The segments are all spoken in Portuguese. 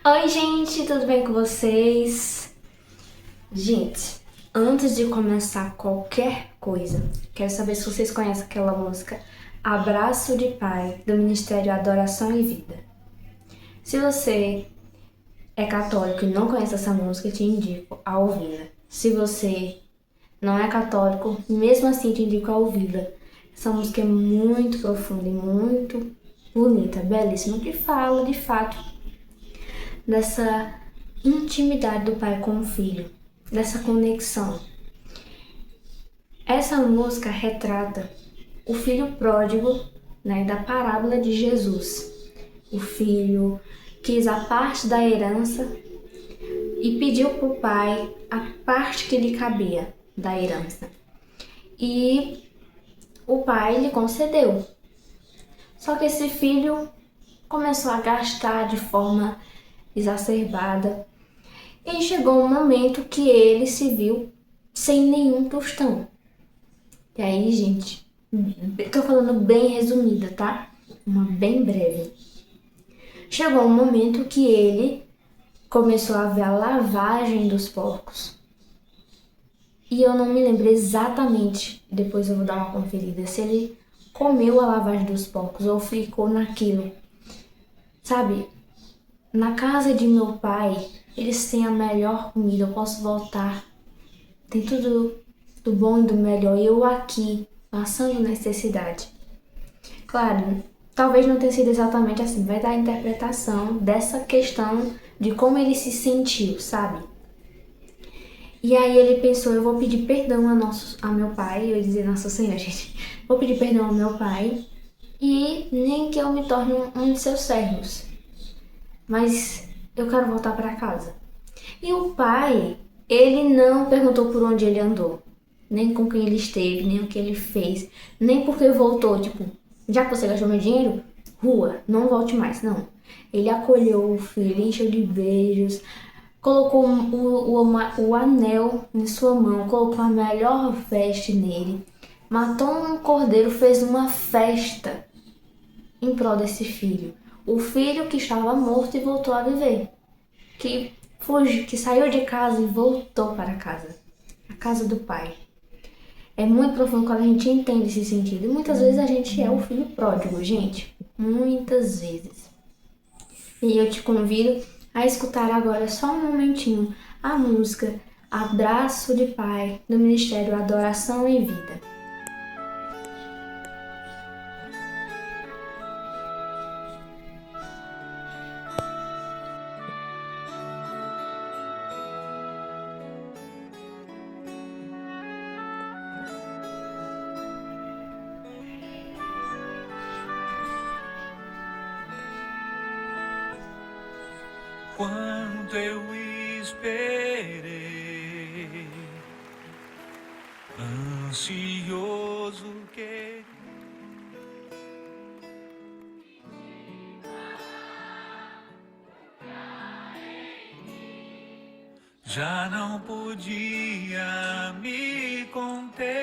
Oi, gente, tudo bem com vocês? Gente, antes de começar qualquer coisa, quero saber se vocês conhecem aquela música Abraço de Pai, do Ministério Adoração e Vida. Se você é católico e não conhece essa música, te indico a ouvi-la. Se você não é católico, mesmo assim te indico a ouvi-la. Essa música é muito profunda e muito bonita, belíssima, que fala de fato dessa intimidade do pai com o filho, dessa conexão. Essa música retrata o filho pródigo, né, da parábola de Jesus. O filho quis a parte da herança e pediu para o pai a parte que lhe cabia da herança. E o pai lhe concedeu. Só que esse filho começou a gastar de forma exacerbada e chegou um momento que ele se viu sem nenhum tostão. E aí, gente, tô falando bem resumida, tá? Uma bem breve. Chegou um momento que ele começou a ver a lavagem dos porcos. E eu não me lembro exatamente, depois eu vou dar uma conferida, se ele comeu a lavagem dos porcos ou ficou naquilo. Sabe, na casa de meu pai, eles têm a melhor comida, eu posso voltar. Tem tudo do bom e do melhor. E eu aqui, passando necessidade. Claro, talvez não tenha sido exatamente assim. Vai dar a interpretação dessa questão de como ele se sentiu, sabe? E aí ele pensou, eu vou pedir perdão a meu pai. Eu ia dizer, Nossa Senhora, gente. Vou pedir perdão ao meu pai. E nem que eu me torne um de seus servos. Mas eu quero voltar para casa. E o pai, ele não perguntou por onde ele andou, nem com quem ele esteve, nem o que ele fez, nem porque voltou, tipo, já que você gastou meu dinheiro, rua, não volte mais, não. Ele acolheu o filho, encheu de beijos, colocou o anel em sua mão, colocou a melhor veste nele, matou um cordeiro, fez uma festa em prol desse filho. O filho que estava morto e voltou a viver. Que saiu de casa e voltou para casa. A casa do pai. É muito profundo quando a gente entende esse sentido. E muitas vezes a gente é o filho pródigo, gente. Muitas vezes. E eu te convido a escutar agora só um momentinho a música Abraço de Pai, do Ministério Adoração e Vida. Quanto eu esperei, ansioso que já não podia me conter.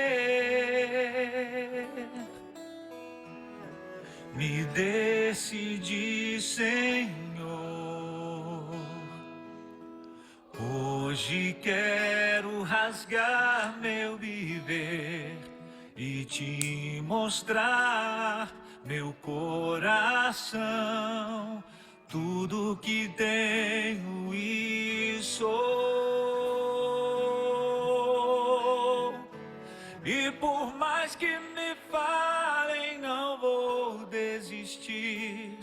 Me decidi, Senhor. Hoje quero rasgar meu viver e te mostrar meu coração, tudo que tenho e sou. E por mais que me falem, não vou desistir.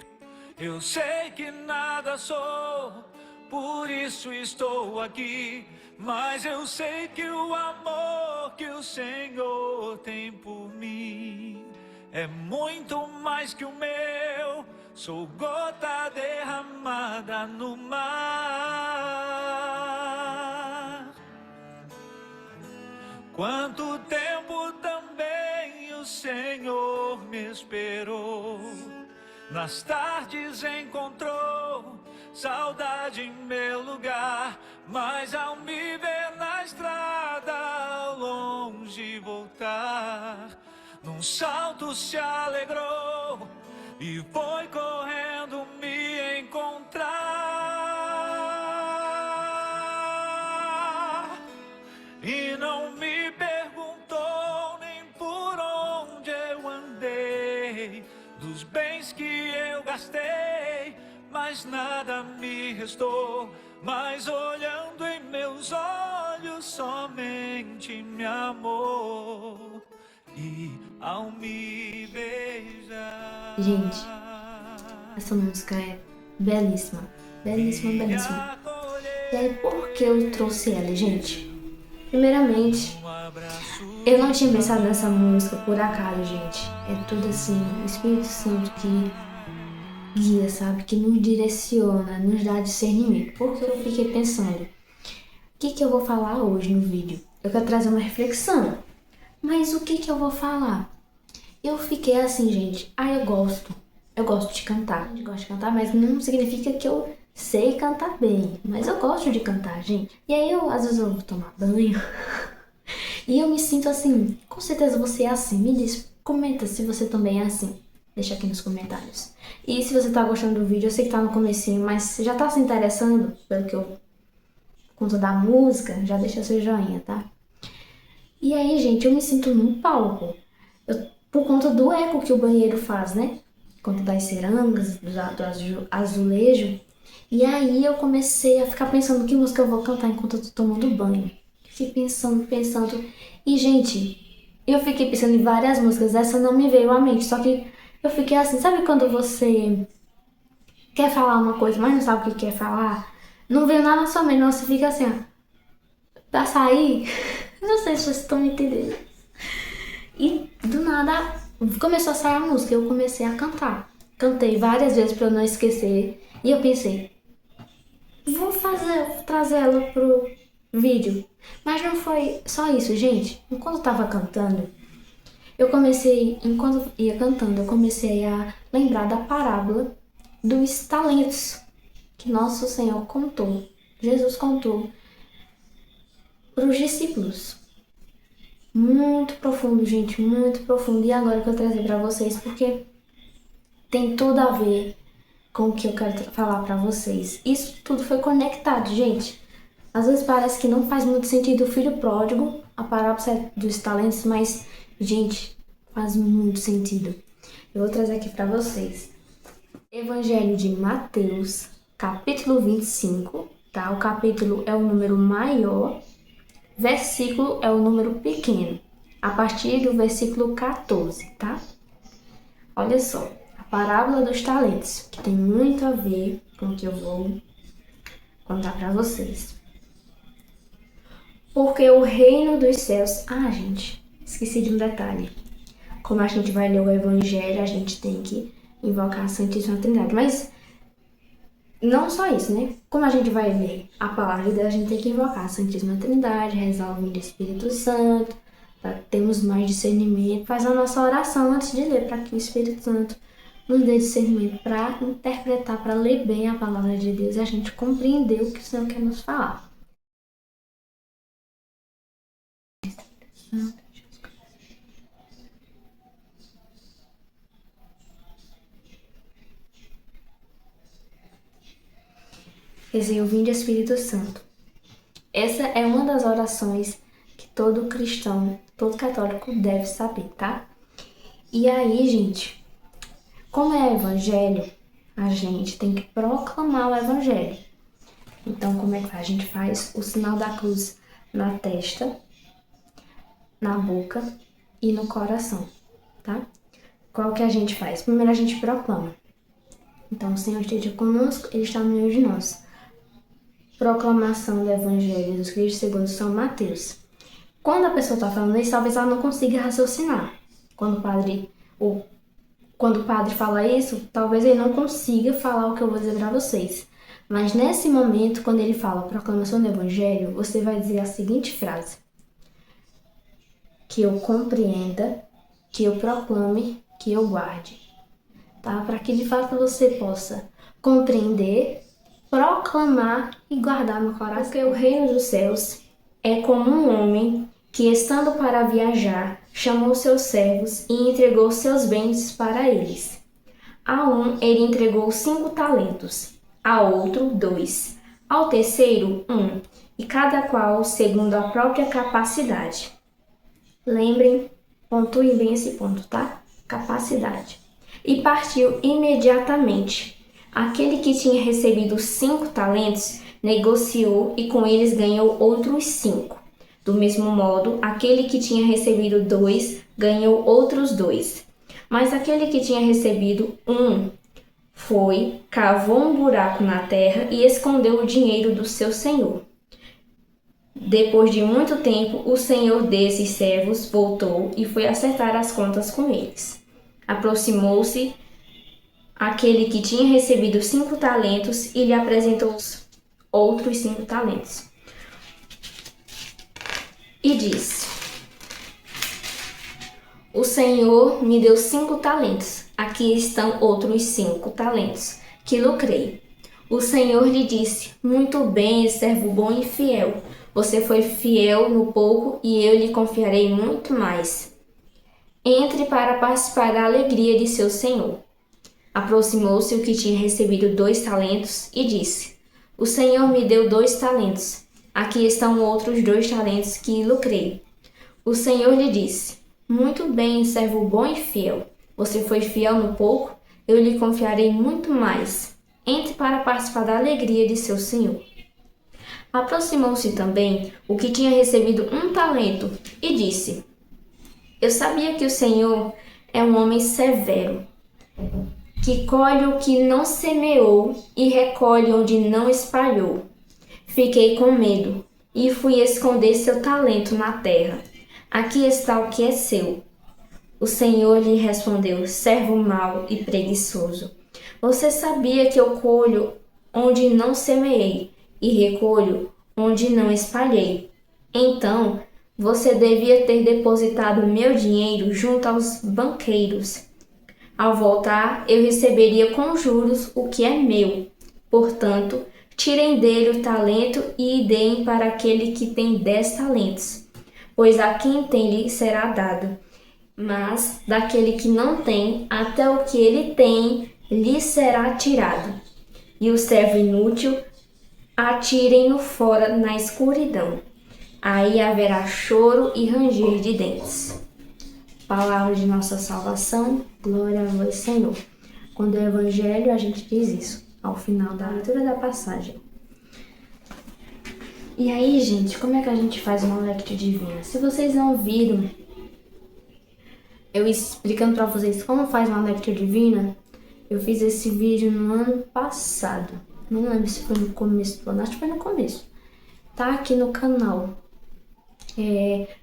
Eu sei que nada sou, por isso estou aqui. Mas eu sei que o amor que o Senhor tem por mim é muito mais que o meu. Sou gota derramada no mar. Quanto tempo também o Senhor me esperou. Nas tardes encontrou saudade em meu lugar, mas ao me ver na estrada longe voltar, num salto se alegrou e foi correndo me encontrar. bens que eu gastei, mas nada me restou. Mas olhando em meus olhos, somente me amou. E ao me beijar, Gente, essa música é belíssima, belíssima, belíssima. E aí, por que eu trouxe ela, gente? Primeiramente, eu não tinha pensado nessa música por acaso, gente. É tudo assim, o Espírito Santo que guia, sabe? Que nos direciona, nos dá discernimento. Porque eu fiquei pensando, o que eu vou falar hoje no vídeo? Eu quero trazer uma reflexão. Mas o que eu vou falar? Eu fiquei assim, gente. Eu gosto de cantar. Eu gosto de cantar, mas não significa que eu sei cantar bem. Mas eu gosto de cantar, gente. E aí, às vezes eu vou tomar banho. E eu me sinto assim. Com certeza você é assim. Me diz, comenta se você também é assim. Deixa aqui nos comentários. E se você tá gostando do vídeo, eu sei que tá no comecinho, mas já tá se interessando pelo que eu conto da música, já deixa seu joinha, tá? E aí, gente, eu me sinto num palco. Por conta do eco que o banheiro faz, né? Por conta das cerâmicas, do azulejo. E aí eu comecei a ficar pensando que música eu vou cantar enquanto eu tô tomando banho. Fiquei pensando. E, gente, eu fiquei pensando em várias músicas. Essa não me veio à mente. Só que eu fiquei assim, sabe quando você quer falar uma coisa, mas não sabe o que quer falar? Não veio nada na sua mente, não. Você fica assim, ó. Pra sair? Não sei se vocês estão me entendendo. E do nada começou a sair a música. Eu comecei a cantar. Cantei várias vezes pra eu não esquecer. E eu pensei, vou trazer ela pro vídeo. Mas não foi só isso, gente. Enquanto eu tava cantando, enquanto ia cantando, eu comecei a lembrar da parábola dos talentos que nosso Senhor contou. Jesus contou para os discípulos. Muito profundo, gente, muito profundo. E agora que eu trazer para vocês, porque tem tudo a ver com o que eu quero falar para vocês. Isso tudo foi conectado, gente. Às vezes parece que não faz muito sentido o filho pródigo, a parábola dos talentos, mas, gente, faz muito sentido. Eu vou trazer aqui para vocês. Evangelho de Mateus, capítulo 25, tá? O capítulo é o número maior, versículo é o número pequeno, a partir do versículo 14, tá? Olha só, a parábola dos talentos, que tem muito a ver com o que eu vou contar para vocês. Porque o reino dos céus... gente, esqueci de um detalhe. Como a gente vai ler o Evangelho, a gente tem que invocar a Santíssima Trindade. Mas não só isso, né? Como a gente vai ler a palavra de Deus, a gente tem que invocar a Santíssima Trindade, rezar o Espírito Santo, para termos mais discernimento. Faz a nossa oração antes de ler, para que o Espírito Santo nos dê discernimento para interpretar, para ler bem a palavra de Deus e a gente compreender o que o Senhor quer nos falar. Rezei o Vinde Espírito Santo. Essa é uma das orações que todo cristão, todo católico deve saber, tá? E aí, gente, como é evangelho, a gente tem que proclamar o evangelho. Então, como é que faz? A gente faz o sinal da cruz na testa, na boca e no coração, tá? Qual que a gente faz? Primeiro a gente proclama. Então, o Senhor esteja conosco, Ele está no meio de nós. Proclamação do Evangelho de Jesus Cristo segundo São Mateus. Quando a pessoa está falando isso, talvez ela não consiga raciocinar. Quando o padre fala isso, talvez ele não consiga falar o que eu vou dizer para vocês. Mas nesse momento, quando ele fala proclamação do Evangelho, você vai dizer a seguinte frase: que eu compreenda, que eu proclame, que eu guarde. Tá? Para que de fato você possa compreender, proclamar e guardar no coração. Porque o reino dos céus é como um homem que, estando para viajar, chamou seus servos e entregou seus bens para eles. A um ele entregou 5 talentos, a outro 2, ao terceiro 1, e cada qual segundo a própria capacidade. Lembrem, pontuem bem esse ponto, tá? Capacidade. e partiu imediatamente. Aquele que tinha recebido 5 talentos negociou e com eles ganhou outros 5. Do mesmo modo, aquele que tinha recebido 2 ganhou outros 2. Mas aquele que tinha recebido 1 foi, cavou um buraco na terra e escondeu o dinheiro do seu senhor. Depois de muito tempo, o senhor desses servos voltou e foi acertar as contas com eles. Aproximou-se aquele que tinha recebido 5 talentos e lhe apresentou os outros 5 talentos. E disse: O Senhor me deu 5 talentos. Aqui estão outros 5 talentos, que lucrei. O Senhor lhe disse: Muito bem, servo bom e fiel. Você foi fiel no pouco e eu lhe confiarei muito mais. Entre para participar da alegria de seu senhor. Aproximou-se o que tinha recebido 2 talentos e disse: O Senhor me deu 2 talentos. Aqui estão outros 2 talentos que lucrei. O Senhor lhe disse: Muito bem, servo bom e fiel. Você foi fiel no pouco, eu lhe confiarei muito mais. Entre para participar da alegria de seu senhor. Aproximou-se também o que tinha recebido 1 talento e disse: Eu sabia que o Senhor é um homem severo, que colhe o que não semeou e recolhe onde não espalhou. Fiquei com medo e fui esconder seu talento na terra. Aqui está o que é seu. O Senhor lhe respondeu: Servo mau e preguiçoso. Você sabia que eu colho onde não semeei e recolho onde não espalhei. Então, você devia ter depositado meu dinheiro junto aos banqueiros. Ao voltar, eu receberia com juros o que é meu. Portanto, tirem dele o talento e deem para aquele que tem 10 talentos. Pois a quem tem lhe será dado, mas daquele que não tem, até o que ele tem lhe será tirado. E o servo inútil, atirem-no fora na escuridão. Aí haverá choro e ranger de dentes. Palavra de nossa salvação, glória a vós, Senhor. Quando é evangelho, a gente diz isso, ao final da leitura da passagem. E aí, gente, como é que a gente faz uma lectio divina? Se vocês não viram eu explicando pra vocês como faz uma lectio divina, eu fiz esse vídeo no ano passado. Não lembro se foi no começo do ano, acho que foi no começo. Tá aqui no canal.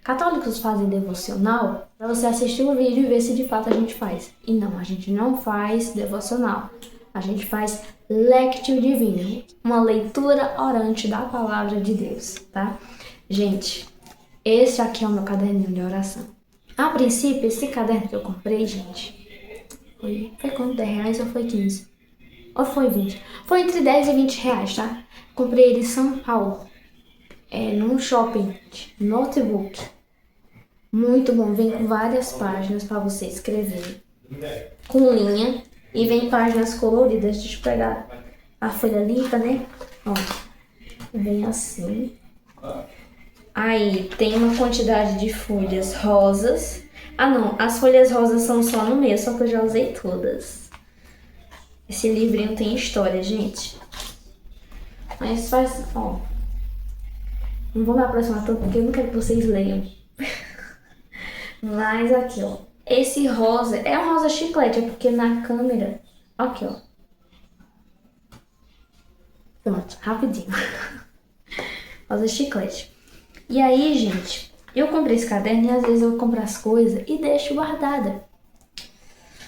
Católicos fazem devocional, pra você assistir o vídeo e ver se de fato a gente faz. E não, a gente não faz devocional. A gente faz lectio divina, uma leitura orante da palavra de Deus, tá? Gente, esse aqui é o meu caderninho de oração. A princípio, esse caderno que eu comprei, gente, foi quanto? 10 reais ou foi 15? Ou foi 20? Foi entre 10 e 20 reais, tá? Comprei ele em São Paulo, num shopping, notebook. Muito bom, vem com várias páginas para você escrever, com linha, e vem páginas coloridas. Deixa eu pegar a folha limpa, né? Ó, vem assim. Aí tem uma quantidade de folhas rosas. Ah não, as folhas rosas são só no meio, só que eu já usei todas. Esse livrinho tem história, gente. Mas faz, ó. Não vou me aproximar tanto porque eu não quero que vocês leiam. Mas aqui, ó. Esse rosa é um rosa chiclete, é porque na câmera... Aqui, ó. Pronto, rapidinho. Rosa chiclete. E aí, gente, eu comprei esse caderno e às vezes eu compro as coisas e deixo guardada.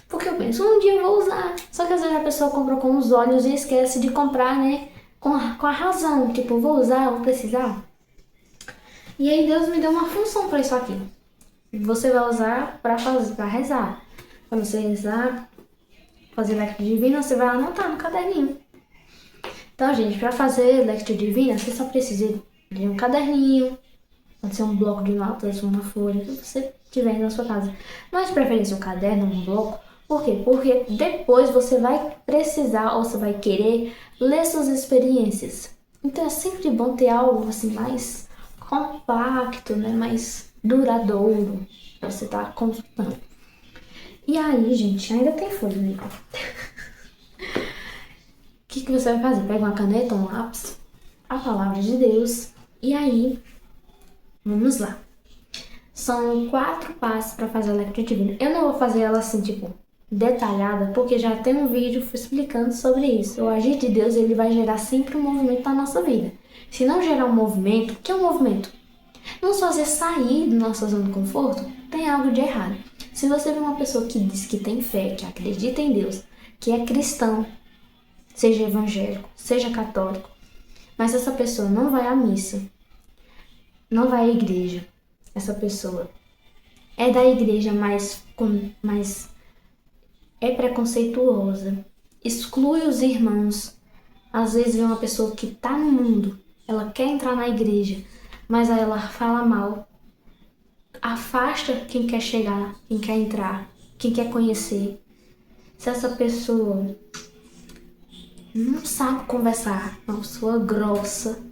Porque eu penso, um dia eu vou usar. Só que às vezes a pessoa compra com os olhos e esquece de comprar, né? Com a razão. Tipo, vou usar, vou precisar. E aí Deus me deu uma função pra isso aqui. Você vai usar pra rezar. Quando você rezar, fazer lectio divina, você vai anotar no caderninho. Então, gente, pra fazer lectio divina, você só precisa de um caderninho. Pode ser um bloco de notas, uma folha, o que você tiver na sua casa. Mas de preferência um caderno, um bloco. Por quê? Porque depois você vai precisar ou você vai querer ler suas experiências. Então é sempre bom ter algo assim mais compacto, né? Mais duradouro para você estar consultando. E aí, gente, ainda tem folha, né? O que você vai fazer? Pega uma caneta, um lápis, a palavra de Deus, e aí, vamos lá. São 4 passos para fazer a leitura divina. Eu não vou fazer ela assim, tipo, detalhada, porque já tem um vídeo explicando sobre isso. O agir de Deus, ele vai gerar sempre um movimento na nossa vida. Se não gerar um movimento, o que é um movimento? Nos fazer sair da nossa zona de conforto, tem algo de errado. Se você vê uma pessoa que diz que tem fé, que acredita em Deus, que é cristão, seja evangélico, seja católico, mas essa pessoa não vai à missa, não vai à igreja, essa pessoa é da igreja, mas é preconceituosa, exclui os irmãos. Às vezes vê uma pessoa que está no mundo, ela quer entrar na igreja, mas aí ela fala mal, afasta quem quer chegar, quem quer entrar, quem quer conhecer. Se essa pessoa não sabe conversar, uma pessoa grossa,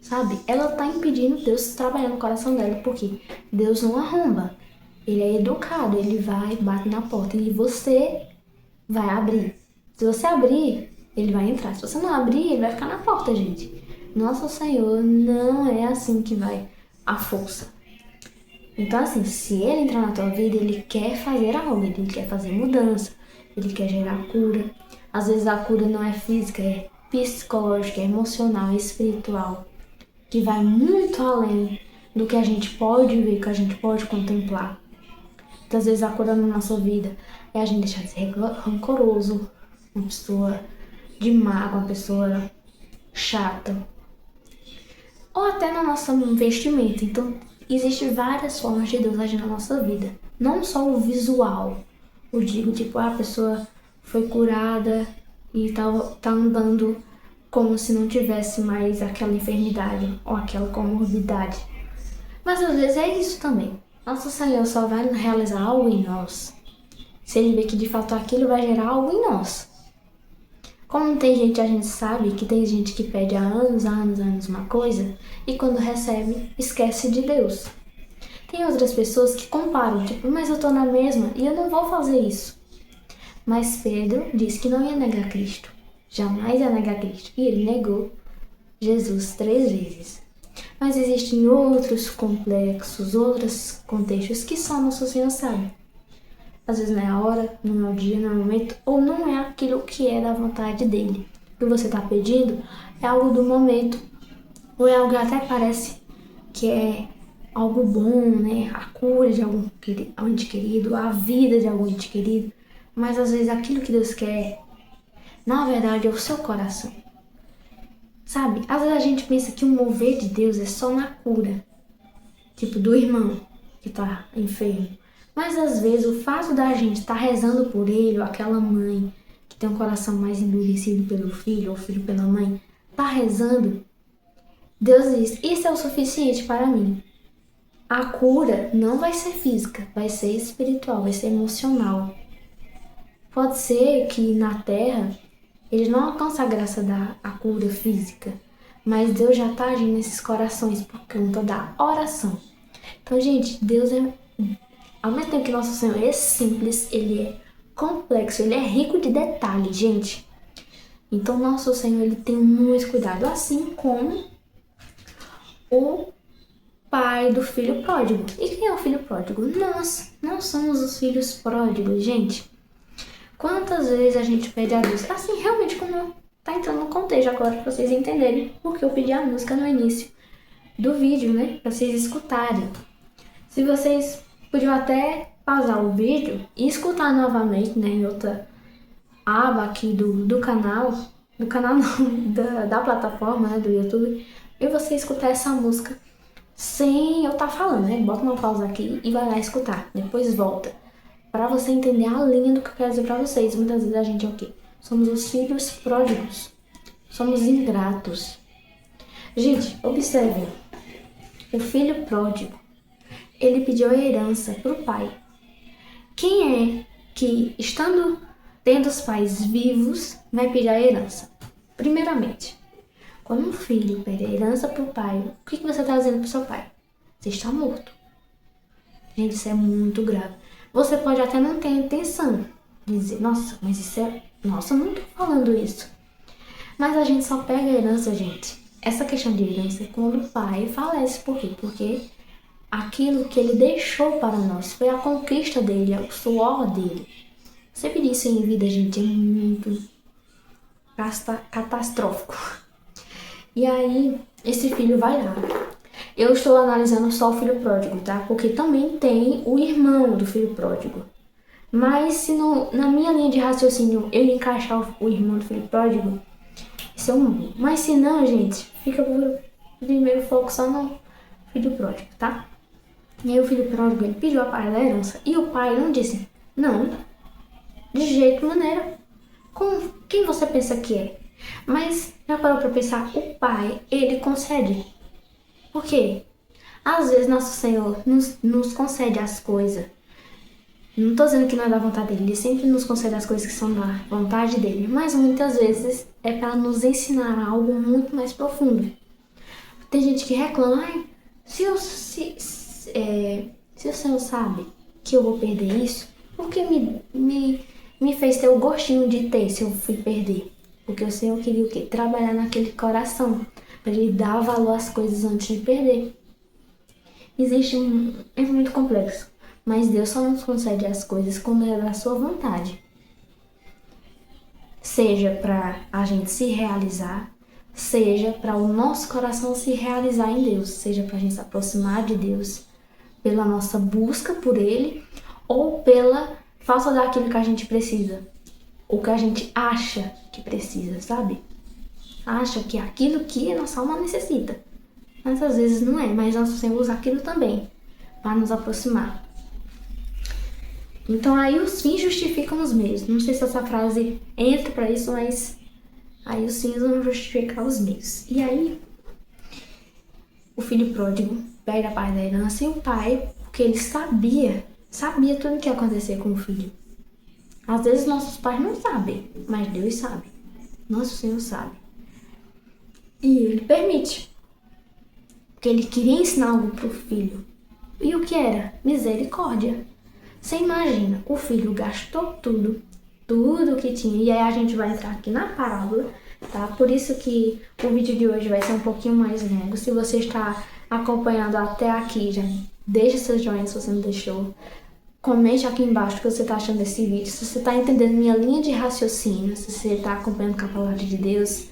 sabe? Ela tá impedindo Deus de trabalhar no coração dela, porque Deus não arromba. Ele é educado, ele vai, bate na porta e você vai abrir. Se você abrir, ele vai entrar. Se você não abrir, ele vai ficar na porta, gente. Nosso Senhor não é assim que vai a força. Então, assim, se ele entrar na tua vida, ele quer fazer algo, ele quer fazer mudança, ele quer gerar cura. Às vezes a cura não é física, é psicológica, é emocional, é espiritual, que vai muito além do que a gente pode ver, que a gente pode contemplar. Muitas vezes a cura na nossa vida é a gente deixar de ser rancoroso, uma pessoa de mágoa, uma pessoa chata, ou até no nosso vestimento. Então, existem várias formas de Deus agir na nossa vida. Não só o visual. Eu digo, tipo, a pessoa foi curada e tá andando como se não tivesse mais aquela enfermidade ou aquela comorbidade. Mas às vezes é isso também. Nosso Senhor só vai realizar algo em nós se Ele vê que de fato aquilo vai gerar algo em nós. Como tem gente, a gente sabe que tem gente que pede há anos uma coisa e quando recebe, esquece de Deus. Tem outras pessoas que comparam, tipo, mas eu tô na mesma e eu não vou fazer isso. Mas Pedro disse que não ia negar Cristo. Jamais ia negar Cristo. E ele negou Jesus 3 vezes. Mas existem outros complexos, outros contextos que só nosso Senhor sabe. Às vezes não é a hora, não é o dia, não é o momento, ou não é aquilo que é da vontade dele. O que você está pedindo é algo do momento, ou é algo que até parece que é algo bom, né? A cura de algum ente querido, a vida de algum ente querido. Mas às vezes aquilo que Deus quer, na verdade, é o seu coração. Sabe? Às vezes a gente pensa que o mover de Deus é só na cura. Tipo, do irmão que tá enfermo. Mas às vezes o fato da gente estar rezando por ele, ou aquela mãe que tem um coração mais endurecido pelo filho, ou filho pela mãe, tá rezando, Deus diz, isso é o suficiente para mim. A cura não vai ser física, vai ser espiritual, vai ser emocional. Pode ser que na Terra eles não alcançam a graça da cura física, mas Deus já está agindo nesses corações por conta da oração. Então, gente, Deus é, ao mesmo tempo que nosso Senhor é simples, Ele é complexo, Ele é rico de detalhes, gente. Então, nosso Senhor, Ele tem muito cuidado, assim como o pai do filho pródigo. E quem é o filho pródigo? Nós somos os filhos pródigos, gente. Quantas vezes a gente pede a Deus? Assim, realmente, como tá entrando no contexto agora, pra vocês entenderem porque eu pedi a música no início do vídeo, né? Pra vocês escutarem. Se vocês podiam até pausar o vídeo e escutar novamente, né? Em outra aba aqui do canal não, da plataforma, né? Do YouTube. E você escutar essa música sem eu estar falando, né? Bota uma pausa aqui e vai lá escutar. Depois volta. Pra você entender a linha do que eu quero dizer pra vocês. Muitas vezes a gente é o quê? Somos os filhos pródigos. Somos ingratos. Gente, observem. O filho pródigo, ele pediu a herança pro pai. Quem é que, estando tendo os pais vivos, vai pedir a herança? Primeiramente, quando um filho pede a herança pro pai, o que você está dizendo pro seu pai? Você está morto. Gente, isso é muito grave. Você pode até não ter a intenção de dizer, nossa, mas isso é... Nossa, eu não tô falando isso. Mas a gente só pega a herança, gente. Essa questão de herança é quando o pai falece. Por quê? Porque aquilo que ele deixou para nós foi a conquista dele, é o suor dele. Sempre isso em vida, gente, é muito catastrófico. E aí, esse filho vai lá. Eu estou analisando só o filho pródigo, tá? Porque também tem o irmão do filho pródigo. Mas se na minha linha de raciocínio eu encaixar o irmão do filho pródigo, isso é um bom. Mas se não, gente, fica por primeiro foco só no filho pródigo, tá? E aí o filho pródigo, ele pediu a parte da herança. E o pai não disse, não, de jeito maneira. Com quem você pensa que é? Mas já parou pra pensar, o pai, ele concede. Por quê? Às vezes nosso Senhor nos concede as coisas. Não tô dizendo que não é da vontade dele, ele sempre nos concede as coisas que são da vontade dele. Mas muitas vezes é para nos ensinar algo muito mais profundo. Tem gente que reclama, ai, se o Senhor sabe que eu vou perder isso, por que me fez ter o gostinho de ter se eu fui perder? Porque o Senhor queria o quê? Trabalhar naquele coração, para ele dar valor às coisas antes de perder. É muito complexo, mas Deus só nos concede as coisas quando é da sua vontade. Seja para a gente se realizar, seja para o nosso coração se realizar em Deus, seja para a gente se aproximar de Deus pela nossa busca por Ele ou pela falta daquilo que a gente precisa, ou que a gente acha que precisa, sabe? Acha que é aquilo que a nossa alma necessita. Mas às vezes não é, mas nosso Senhor usa aquilo também para nos aproximar. Então aí os fins justificam os meios. Não sei se essa frase entra para isso, mas aí os fins vão justificar os meios. E aí o filho pródigo pega a parte da herança e o pai, porque ele sabia tudo o que ia acontecer com o filho. Às vezes nossos pais não sabem, mas Deus sabe. Nosso Senhor sabe. E ele permite. Porque ele queria ensinar algo pro filho. E o que era? Misericórdia. Você imagina, o filho gastou tudo que tinha. E aí a gente vai entrar aqui na parábola, tá? Por isso que o vídeo de hoje vai ser um pouquinho mais longo. Se você está acompanhando até aqui, já deixa seu joinha se você não deixou. Comente aqui embaixo o que você está achando desse vídeo. Se você está entendendo minha linha de raciocínio, se você está acompanhando com a palavra de Deus,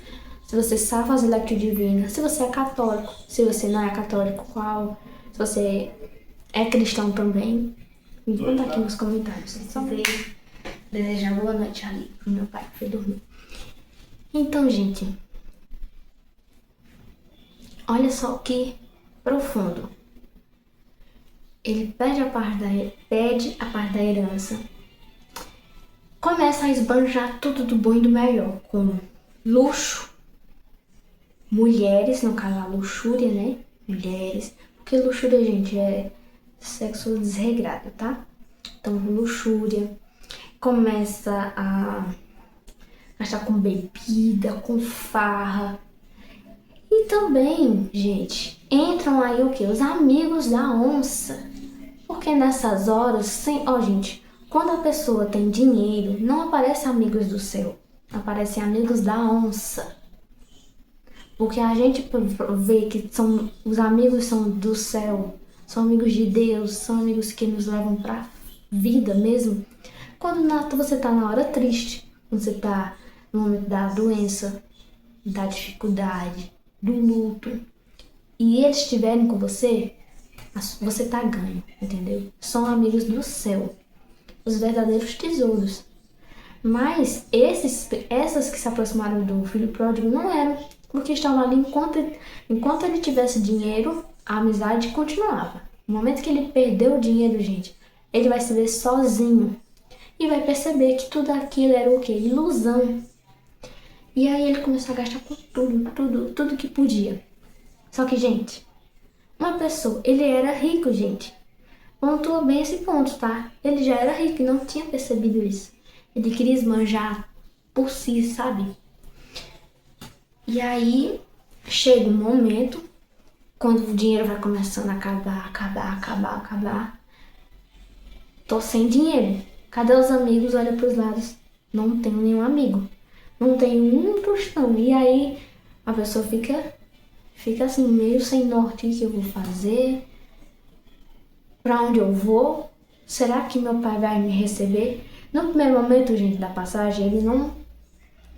se você sabe fazer leitura divina, se você é católico, se você não é católico, qual, se você é cristão também, me conta aqui nos comentários. Só desejar boa noite ali pro meu pai que foi dormir. Então, gente, olha só que profundo. Ele pede a parte da herança, começa a esbanjar tudo do bom e do melhor, como luxo, mulheres, no caso a luxúria, né? Mulheres, porque luxúria, gente, é sexo desregrado, tá? Então, luxúria, começa a gastar com bebida, com farra. E também, gente, entram aí o quê? Os amigos da onça. Porque nessas horas, gente, quando a pessoa tem dinheiro, não aparecem amigos do céu, aparecem amigos da onça. Porque a gente vê que os amigos são do céu, são amigos de Deus, são amigos que nos levam pra vida mesmo. Quando você tá na hora triste, quando você tá no momento da doença, da dificuldade, do luto, e eles estiverem com você, você tá ganho, entendeu? São amigos do céu, os verdadeiros tesouros. Mas essas que se aproximaram do filho pródigo não eram, porque estavam ali enquanto ele tivesse dinheiro, a amizade continuava. No momento que ele perdeu o dinheiro, gente, ele vai se ver sozinho e vai perceber que tudo aquilo era o quê? Ilusão. E aí ele começou a gastar com tudo que podia. Só que, gente, uma pessoa, ele era rico, gente. Pontua bem esse ponto, tá? Ele já era rico e não tinha percebido isso. Ele queria esbanjar por si, sabe? E aí chega um momento, quando o dinheiro vai começando a acabar, tô sem dinheiro. Cadê os amigos? Olha pros lados. Não tenho nenhum amigo. Não tenho um tostão. E aí a pessoa fica assim, meio sem norte. O que eu vou fazer? Pra onde eu vou? Será que meu pai vai me receber? No primeiro momento, gente, da passagem,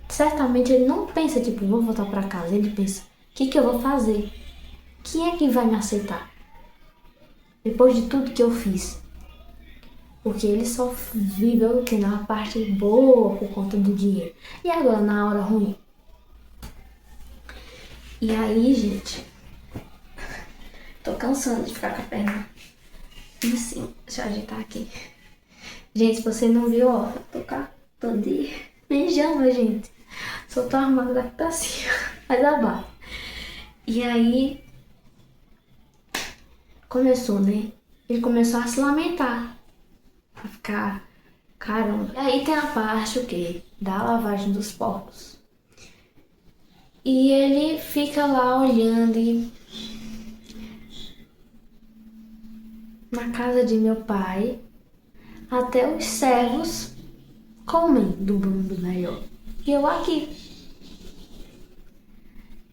certamente ele não pensa, tipo, vou voltar pra casa. Ele pensa, o que eu vou fazer? Quem é que vai me aceitar? Depois de tudo que eu fiz. Porque ele só viveu na parte boa por conta do dinheiro. E agora, na hora ruim? E aí, gente, tô cansando de ficar com a perna assim. Deixa eu ajeitar aqui. Gente, se você não viu, ó, tô de pijama, gente. Só tô arrumada daqui pra cima, mas abaixo. E aí, começou, né? Ele começou a se lamentar. A ficar, caramba. E aí tem a parte, o quê? Da lavagem dos porcos. E ele fica lá olhando e... Na casa de meu pai, até os servos comem do bambu maior. E eu aqui.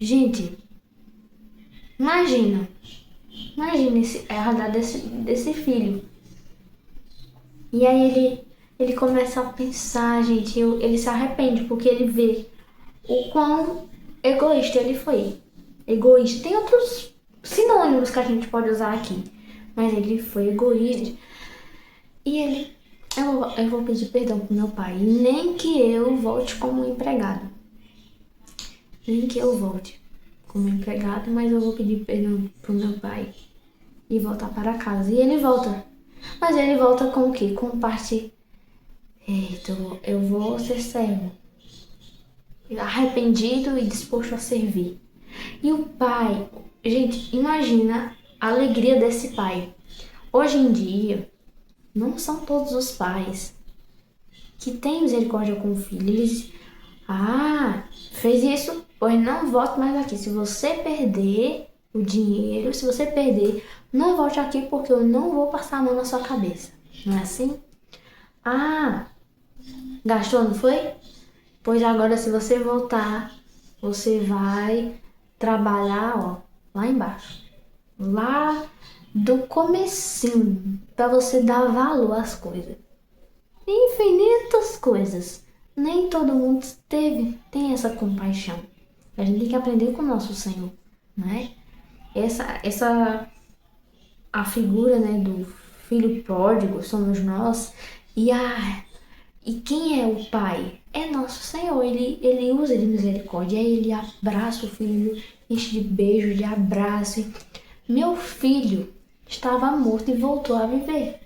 Gente, imagina a realidade desse filho. E aí ele começa a pensar, gente, ele se arrepende porque ele vê o quão egoísta ele foi. Egoísta. Tem outros sinônimos que a gente pode usar aqui. Mas ele foi egoísta. E eu vou pedir perdão pro meu pai. Nem que eu volte como empregado. Nem que eu volte como empregado, mas eu vou pedir perdão pro meu pai e voltar para casa. E ele volta. Mas ele volta com o quê? Com parte... Eita, eu vou ser servo. Arrependido e disposto a servir. E o pai... Gente, imagina a alegria desse pai. Hoje em dia, não são todos os pais que têm misericórdia com o filho. Eles... fez isso, pois não volte mais aqui. Se você perder o dinheiro, se você perder, não volte aqui porque eu não vou passar a mão na sua cabeça. Não é assim? Gastou, não foi? Pois agora, se você voltar, você vai trabalhar, ó, lá embaixo. Lá do comecinho, para você dar valor às coisas. Infinitas coisas. Nem todo mundo tem essa compaixão. A gente tem que aprender com o nosso Senhor, não é? A figura, né, do filho pródigo somos nós. E quem é o pai? É nosso Senhor. Ele usa de misericórdia. Aí ele abraça o filho, enche de beijo, de abraço. Meu filho estava morto e voltou a viver.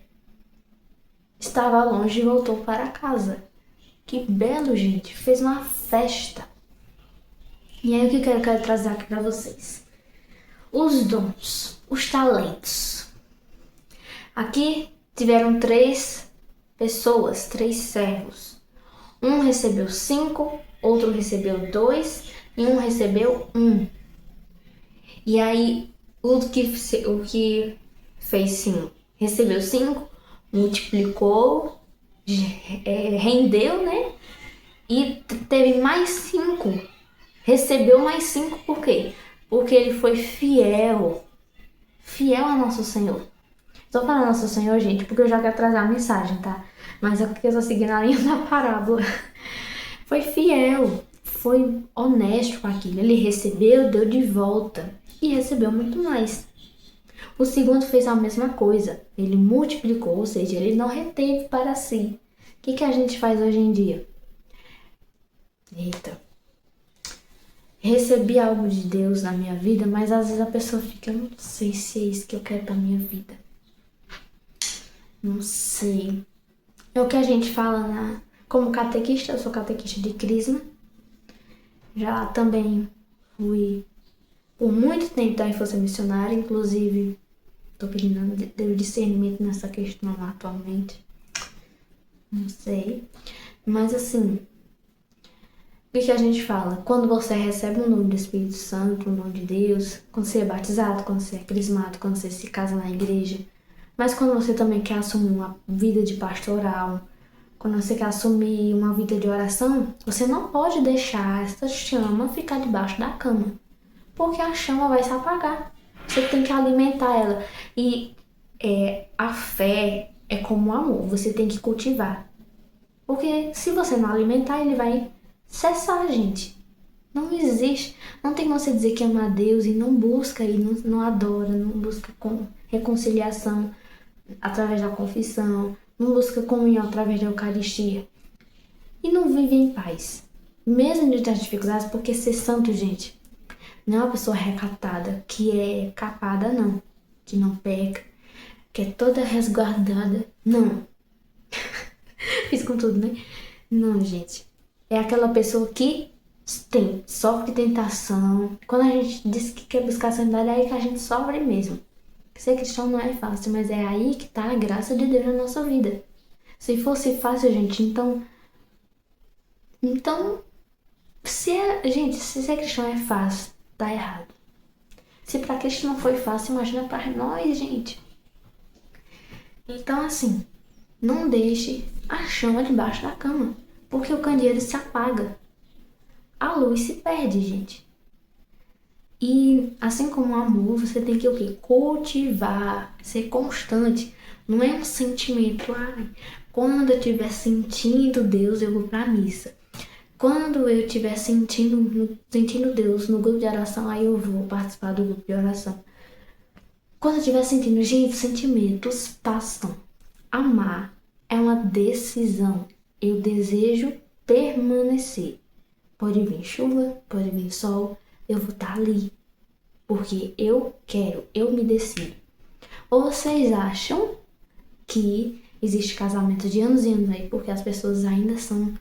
Estava longe e voltou para casa. Que belo, gente. Fez uma festa. E aí o que eu quero trazer aqui para vocês? Os dons, os talentos. Aqui tiveram 3 pessoas, 3 servos. Um recebeu 5, outro recebeu 2 e um recebeu 1. E aí o que fez 5 recebeu 5, multiplicou, rendeu, né? E teve mais 5. Recebeu mais 5 por quê? Porque ele foi fiel. Fiel a nosso Senhor. Estou falando nosso Senhor, gente, porque eu já quero trazer a mensagem, tá? Mas é porque eu tô seguindo a linha da parábola. Foi fiel. Foi honesto com aquilo. Ele recebeu, deu de volta. E recebeu muito mais. O segundo fez a mesma coisa. Ele multiplicou, ou seja, ele não reteve para si. O que a gente faz hoje em dia? Eita. Recebi algo de Deus na minha vida, mas às vezes a pessoa fica, eu não sei se é isso que eu quero pra minha vida. Não sei. É o que a gente fala como catequista. Eu sou catequista de Crisma. Já também fui por muito tempo da infância missionária, inclusive estou pedindo Deus discernimento nessa questão lá atualmente. Não sei. Mas assim, o que a gente fala? Quando você recebe o nome do Espírito Santo, o nome de Deus, quando você é batizado, quando você é crismado, quando você se casa na igreja, Mas quando você também quer assumir uma vida de pastoral, quando você quer assumir uma vida de oração, você não pode deixar essa chama ficar debaixo da cama, porque a chama vai se apagar. Você tem que alimentar ela. E a fé é como o amor, você tem que cultivar. Porque se você não alimentar, ele vai cessar, gente. Não existe, não tem como você dizer que ama a Deus e não busca, e não adora, não busca com reconciliação através da confissão, não busca comunhão através da Eucaristia e não vive em paz. Mesmo diante das dificuldades, porque ser santo, gente, não é uma pessoa recatada, que é capada, não, que não peca, que é toda resguardada, não. Fiz com tudo, né? Não, gente. É aquela pessoa que sofre tentação. Quando a gente diz que quer buscar a santidade, é aí que a gente sofre mesmo. Ser cristão não é fácil, mas é aí que tá a graça de Deus na nossa vida. Se fosse fácil, gente, então, gente, se ser cristão é fácil, tá errado. Se pra Cristo não foi fácil, imagina pra nós, gente. Então, assim, não deixe a chama debaixo da cama, porque o candeeiro se apaga. A luz se perde, gente. E assim como o amor, você tem que o quê? Cultivar, ser constante. Não é um sentimento, quando eu estiver sentindo Deus, eu vou pra missa. Quando eu estiver sentindo Deus no grupo de oração, aí eu vou participar do grupo de oração. Quando eu estiver sentindo, gente, sentimentos passam. Amar é uma decisão. Eu desejo permanecer. Pode vir chuva, pode vir sol, eu vou estar ali. Porque eu quero, eu me decido. Ou vocês acham que existe casamento de anos e anos aí porque as pessoas ainda estão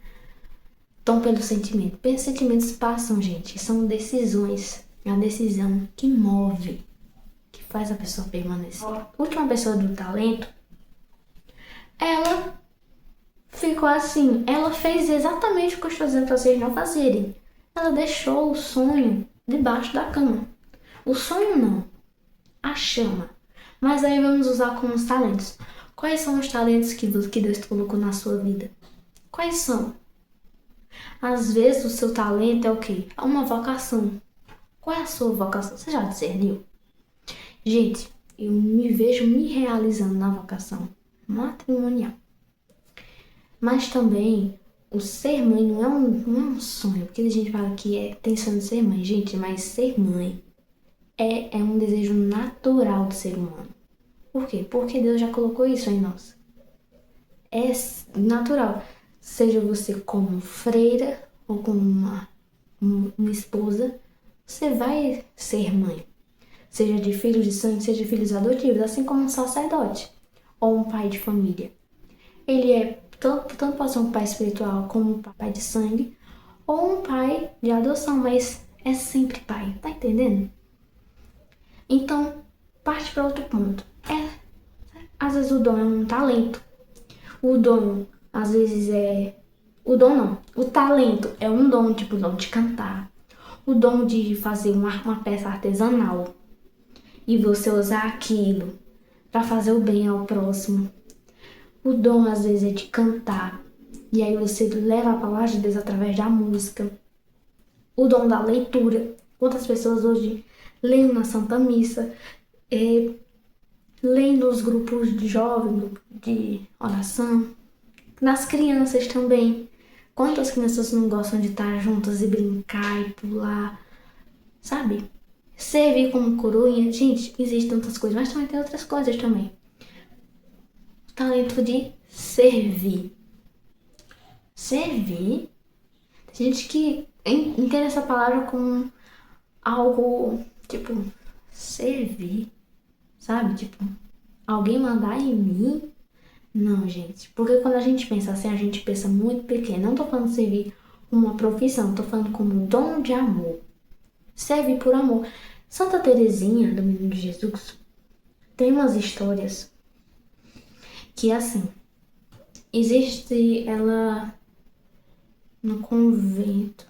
pelo sentimento? Pelos sentimentos passam, gente. São decisões. É a decisão que move, que faz a pessoa permanecer. A última pessoa do talento, ela ficou assim. Ela fez exatamente o que eu estou dizendo para vocês não fazerem. Ela deixou o sonho debaixo da cama. O sonho não, a chama. Mas aí vamos usar como os talentos. Quais são os talentos que Deus colocou na sua vida? Quais são? Às vezes o seu talento é o quê? É uma vocação. Qual é a sua vocação? Você já discerniu? Gente, eu me vejo me realizando na vocação matrimonial. Mas também o ser mãe não é um sonho. Porque a gente fala que tem sonho de ser mãe. Gente, mas ser mãe é um desejo natural do ser humano. Por quê? Porque Deus já colocou isso em nós. É natural. Seja você como freira ou como uma esposa, você vai ser mãe. Seja de filhos de sangue, seja de filhos adotivos, assim como um sacerdote ou um pai de família. Ele é tanto pode ser um pai espiritual como um pai de sangue ou um pai de adoção, mas é sempre pai, tá entendendo? Então, parte para outro ponto. Às vezes o dom é um talento. O dom, às vezes o dom não. O talento é um dom, tipo o dom de cantar. O dom de fazer uma peça artesanal. E você usar aquilo para fazer o bem ao próximo. O dom, às vezes, é de cantar. E aí você leva a palavra de Deus através da música. O dom da leitura. Quantas pessoas hoje leem na Santa Missa, leem nos grupos de jovens, grupo de oração, nas crianças também. Quantas crianças não gostam de estar juntas e brincar e pular, sabe? Servir como coroinha. Gente, existem tantas coisas, mas também tem outras coisas também. O talento de servir. Servir? Tem gente que entende essa palavra como algo, tipo, servir, sabe? Tipo, alguém mandar em mim? Não, gente. Porque quando a gente pensa assim, a gente pensa muito pequeno. Não tô falando servir como uma profissão, tô falando como um dom de amor. Serve por amor. Santa Teresinha, do Menino de Jesus, tem umas histórias que, assim, existe ela no convento.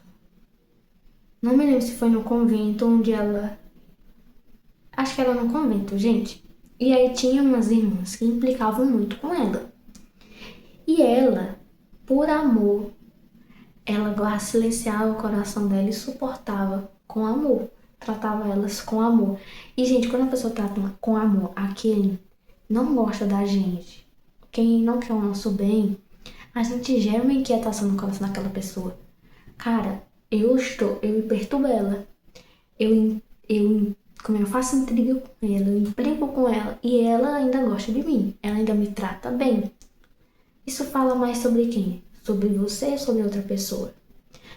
Não me lembro se foi no convento onde ela... Acho que era no convento, gente. E aí tinha umas irmãs que implicavam muito com ela. E ela, por amor, ela silenciava o coração dela e suportava com amor. Tratava elas com amor. E, gente, quando a pessoa trata com amor a quem não gosta da gente, quem não quer o nosso bem, a gente gera uma inquietação no coração daquela pessoa. Cara, eu perturbo ela. Como eu faço intriga com ela, eu implico com ela e ela ainda gosta de mim. Ela ainda me trata bem. Isso fala mais sobre quem? Sobre você ou sobre outra pessoa?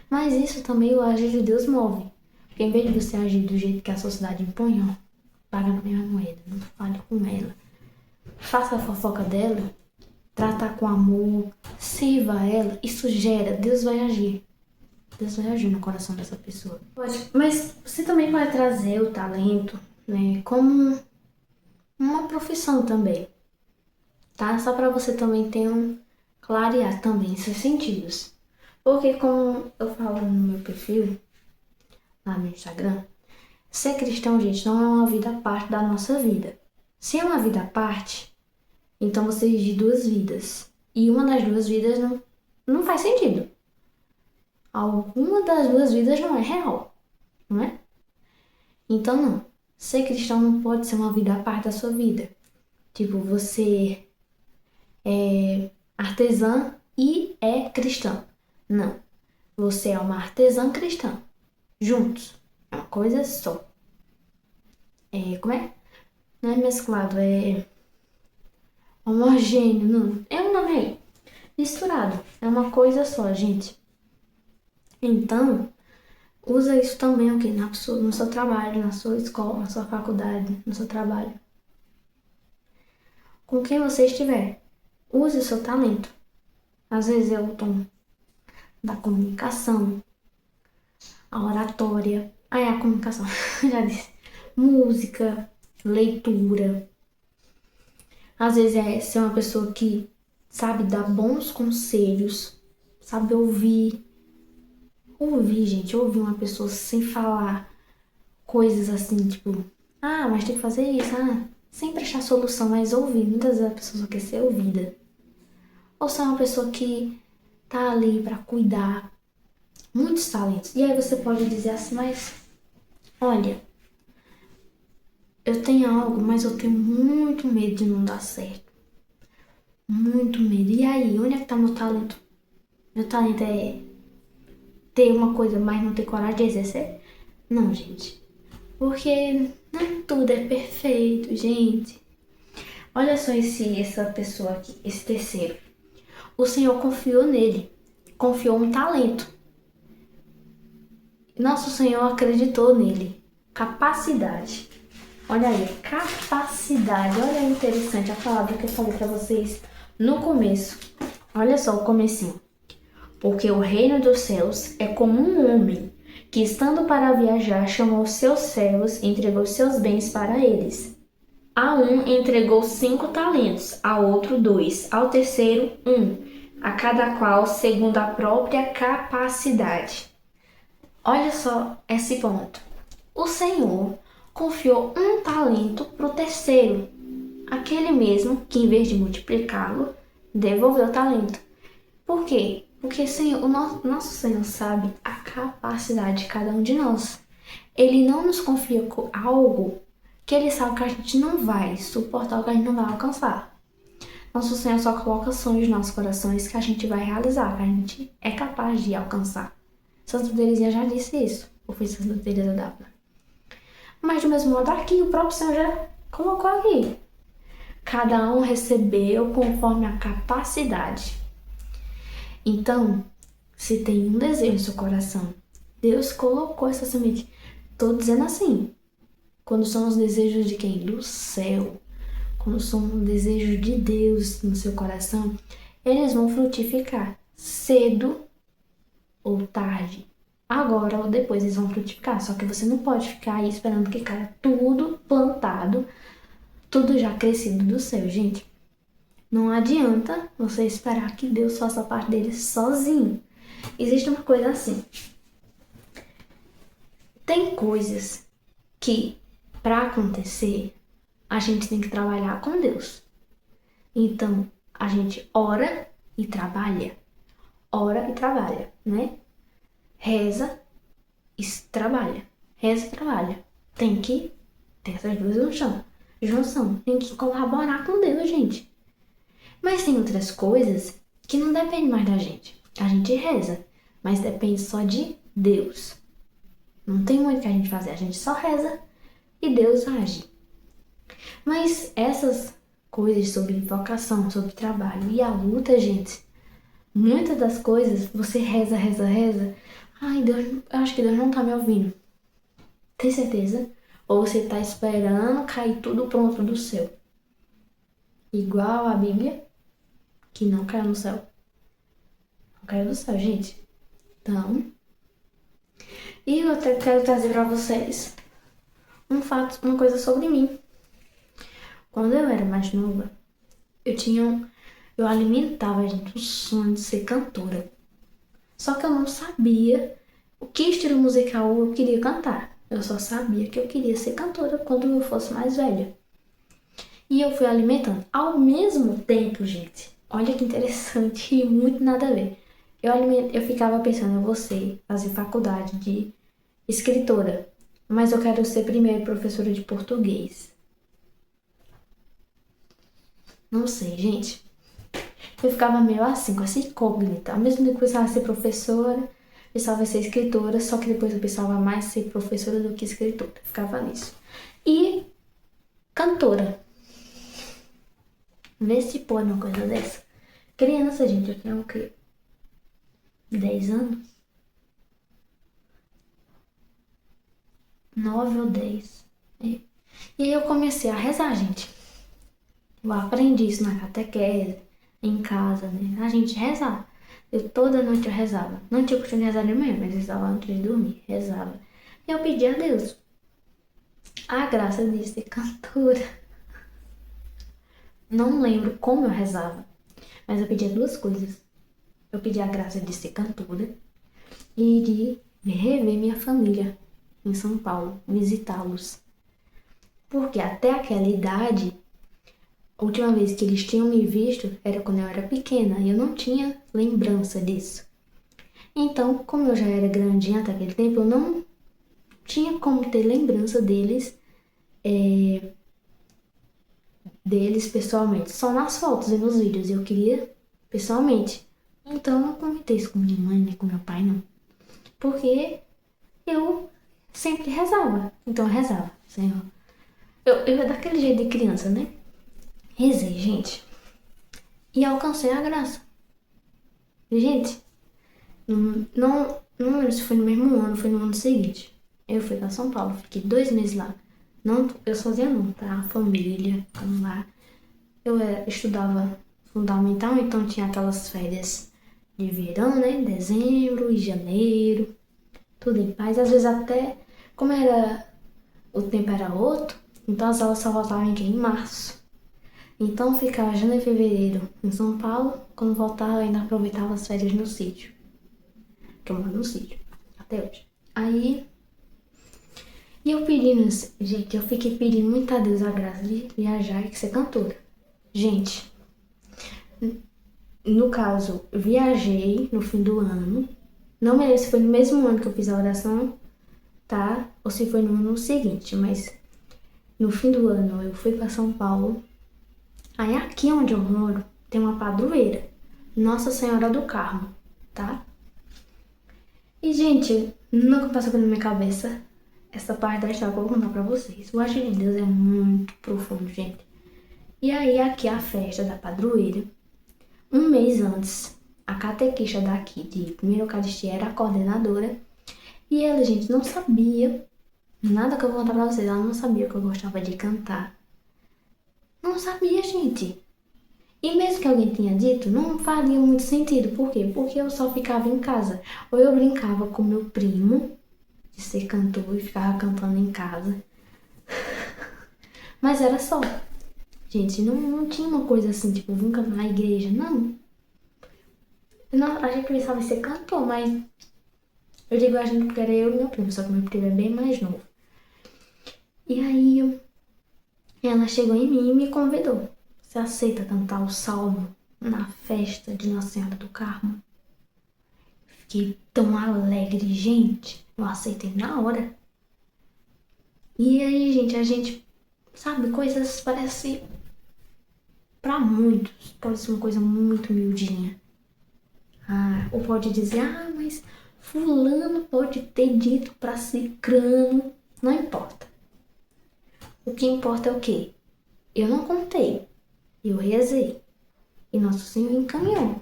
Mas isso também o agir de Deus move. Porque em vez de você agir do jeito que a sociedade impõe, ó, paga na mesma moeda, não fale com ela. Faça a fofoca dela, trata com amor, sirva ela, isso gera, Deus vai agir. Deus vai agir no coração dessa pessoa. Mas você também pode trazer o talento, né, como uma profissão também, tá? Só para você também ter clarear também seus sentidos. Porque como eu falo no meu perfil, lá no Instagram, ser cristão, gente, não é uma vida à parte da nossa vida. Se é uma vida à parte, então você vive duas vidas. E uma das duas vidas não faz sentido. Alguma das duas vidas não é real, não é? Então não. Ser cristão não pode ser uma vida à parte da sua vida. Tipo, você é artesã e é cristã. Não. Você é uma artesã cristã. Juntos. É uma coisa só. Como é? Não é mesclado, é homogêneo, não. É um nome aí. Misturado. É uma coisa só, gente. Então, usa isso também aqui no seu trabalho, na sua escola, na sua faculdade, no seu trabalho. Com quem você estiver, use o seu talento. Às vezes é o tom da comunicação, a oratória, a comunicação, já disse, música, leitura. Às vezes é ser uma pessoa que sabe dar bons conselhos, sabe ouvir. Ouvir, gente, ouvir uma pessoa sem falar coisas assim, tipo, mas tem que fazer isso, sem prestar solução, mas ouvir. Muitas vezes a pessoa só quer ser ouvida. Ou ser uma pessoa que tá ali pra cuidar. Muitos talentos. E aí você pode dizer assim, mas, olha, eu tenho algo, mas eu tenho muito medo de não dar certo. Muito medo. E aí, onde é que tá meu talento? Meu talento é ter uma coisa, mas não ter coragem de exercer? Não, gente. Porque nem tudo é perfeito, gente. Olha só essa pessoa aqui, esse terceiro. O Senhor confiou nele. Confiou um talento. Nosso Senhor acreditou nele. Capacidade. Olha aí, capacidade. Olha aí, interessante a palavra que eu falei pra vocês no começo. Olha só o comecinho. Porque o reino dos céus é como um homem que, estando para viajar, chamou seus servos e entregou seus bens para eles. A um entregou 5 talentos, a outro 2, ao terceiro 1, a cada qual segundo a própria capacidade. Olha só esse ponto. O Senhor confiou um talento para o terceiro, aquele mesmo que, em vez de multiplicá-lo, devolveu o talento. Por quê? Porque o nosso Senhor sabe a capacidade de cada um de nós. Ele não nos confia com algo que Ele sabe que a gente não vai suportar, que a gente não vai alcançar. Nosso Senhor só coloca sonhos nos nossos corações que a gente vai realizar, que a gente é capaz de alcançar. Santa Teresinha já disse isso, ou foi Santa Teresa d'Ávila. Mas do mesmo modo aqui, o próprio Senhor já colocou aqui. Cada um recebeu conforme a capacidade. Então, se tem um desejo no seu coração, Deus colocou essa semente. Estou dizendo assim, quando são os desejos de quem? Do céu. Quando são os desejos de Deus no seu coração, eles vão frutificar cedo ou tarde. Agora ou depois eles vão frutificar. Só que você não pode ficar aí esperando que caia tudo plantado, tudo já crescido do céu, gente. Não adianta você esperar que Deus faça a parte dele sozinho. Existe uma coisa assim. Tem coisas que, para acontecer, a gente tem que trabalhar com Deus. Então, a gente ora e trabalha. Ora e trabalha, né? Reza e trabalha. Reza e trabalha. Tem que ter essas duas junção. Tem que colaborar com Deus, gente. Mas tem outras coisas que não dependem mais da gente. A gente reza, mas depende só de Deus. Não tem muito o que a gente fazer. A gente só reza e Deus age. Mas essas coisas sobre vocação, sobre trabalho e a luta, gente, muitas das coisas você reza. Ai, Deus, eu acho que Deus não tá me ouvindo. Tem certeza? Ou você tá esperando cair tudo pronto do céu? Igual a Bíblia, que não caiu no céu. Não caiu no céu, gente. Então, e eu até quero trazer pra vocês um fato, uma coisa sobre mim. Quando eu era mais nova, eu alimentava, gente, o sonho de ser cantora. Só que eu não sabia o que estilo musical eu queria cantar. Eu só sabia que eu queria ser cantora quando eu fosse mais velha. E eu fui alimentando. Ao mesmo tempo, gente, olha que interessante e muito nada a ver. Eu ficava pensando, eu vou fazer faculdade de escritora, mas eu quero ser primeiro professora de português. Não sei, gente. Eu ficava meio assim, com essa incógnita. Ao mesmo tempo que eu pensava ser professora, pensava em ser escritora, só que depois eu pensava mais em ser professora do que escritora. Ficava nisso. E cantora. Vê se pode uma coisa dessa. Criança, gente, eu tenho o quê? 10 anos? 9 ou 10. E aí eu comecei a rezar, gente. Eu aprendi isso na catequese, em casa, né? A gente rezava. Toda noite eu rezava. Não tinha costume de rezar de manhã, mas rezava antes de dormir. Rezava. E eu pedi a Deus a graça de ser cantora. Não lembro como eu rezava, mas eu pedia duas coisas. Eu pedi a graça de ser cantora e de rever minha família em São Paulo, visitá-los. Porque até aquela idade, a última vez que eles tinham me visto era quando eu era pequena e eu não tinha lembrança disso. Então, como eu já era grandinha até aquele tempo, eu não tinha como ter lembrança deles pessoalmente, só nas fotos e nos vídeos. Eu queria pessoalmente. Então, eu não comentei isso com minha mãe nem com meu pai, não. Porque eu sempre rezava. Então, eu rezava, Senhor. Eu daquele jeito de criança, né? Rezei, gente. E alcancei a graça. Gente, não lembro se foi no mesmo ano, foi no ano seguinte. Eu fui pra São Paulo, fiquei 2 meses lá. Não, eu sozinha não, tá? A família, vamos lá. Eu estudava fundamental, então tinha aquelas férias de verão, né? Dezembro e janeiro, tudo em paz. Às vezes até, como o tempo era outro, então as aulas só voltavam em março. Então ficava janeiro e fevereiro em São Paulo. Quando voltava, eu ainda aproveitava as férias no sítio. Que eu moro no sítio, até hoje. Aí, e eu pedindo, gente, eu fiquei pedindo muito a Deus a graça de viajar e ser cantora. Gente, no caso, eu viajei no fim do ano. Não me lembro se foi no mesmo ano que eu fiz a oração, tá? Ou se foi no ano seguinte, mas no fim do ano eu fui pra São Paulo. Aí aqui onde eu moro tem uma padroeira, Nossa Senhora do Carmo, tá? E, gente, nunca passou pela minha cabeça essa parte da história que eu vou contar pra vocês. O agir de Deus é muito profundo, gente. E aí, aqui a festa da padroeira. Um mês antes, a catequista daqui de Primeira Eucaristia era a coordenadora. E ela, gente, não sabia nada que eu vou contar pra vocês. Ela não sabia que eu gostava de cantar. Não sabia, gente. E mesmo que alguém tinha dito, não faria muito sentido. Por quê? Porque eu só ficava em casa. Ou eu brincava com meu primo de ser cantor e ficava cantando em casa. Mas era só. Gente, não tinha uma coisa assim, tipo, vim cantar na igreja. Não. A gente pensava em ser cantor, mas eu digo a gente porque era eu e meu primo, só que meu primo é bem mais novo. E aí Ela chegou em mim e me convidou. Você aceita cantar o salmo na festa de Nossa Senhora do Carmo? Fiquei tão alegre, gente. Eu aceitei na hora. E aí, gente, a gente sabe, coisas parece pra muitos, pode ser uma coisa muito miudinha. Ou pode dizer, mas fulano pode ter dito pra cicrano. Não importa. O que importa é o quê? Eu não contei. Eu rezei. E Nosso Senhor encaminhou.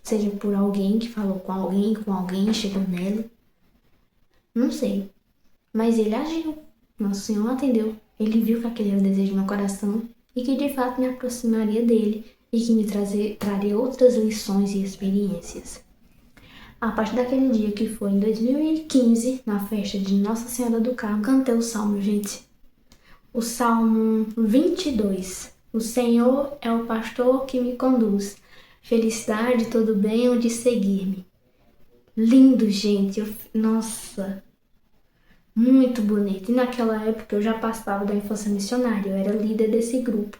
Seja por alguém que falou com alguém, chegou nela. Não sei. Mas ele agiu. Nosso Senhor atendeu. Ele viu que aquele era o desejo do meu coração e que de fato me aproximaria dele e que me traria outras lições e experiências. A partir daquele dia que foi em 2015, na festa de Nossa Senhora do Carmo, cantei o salmo, gente. O Salmo 22. O Senhor é o pastor que me conduz. Felicidade, todo bem onde seguir-me. Lindo, gente. Nossa, muito bonito. E naquela época eu já participava da infância missionária. Eu era líder desse grupo.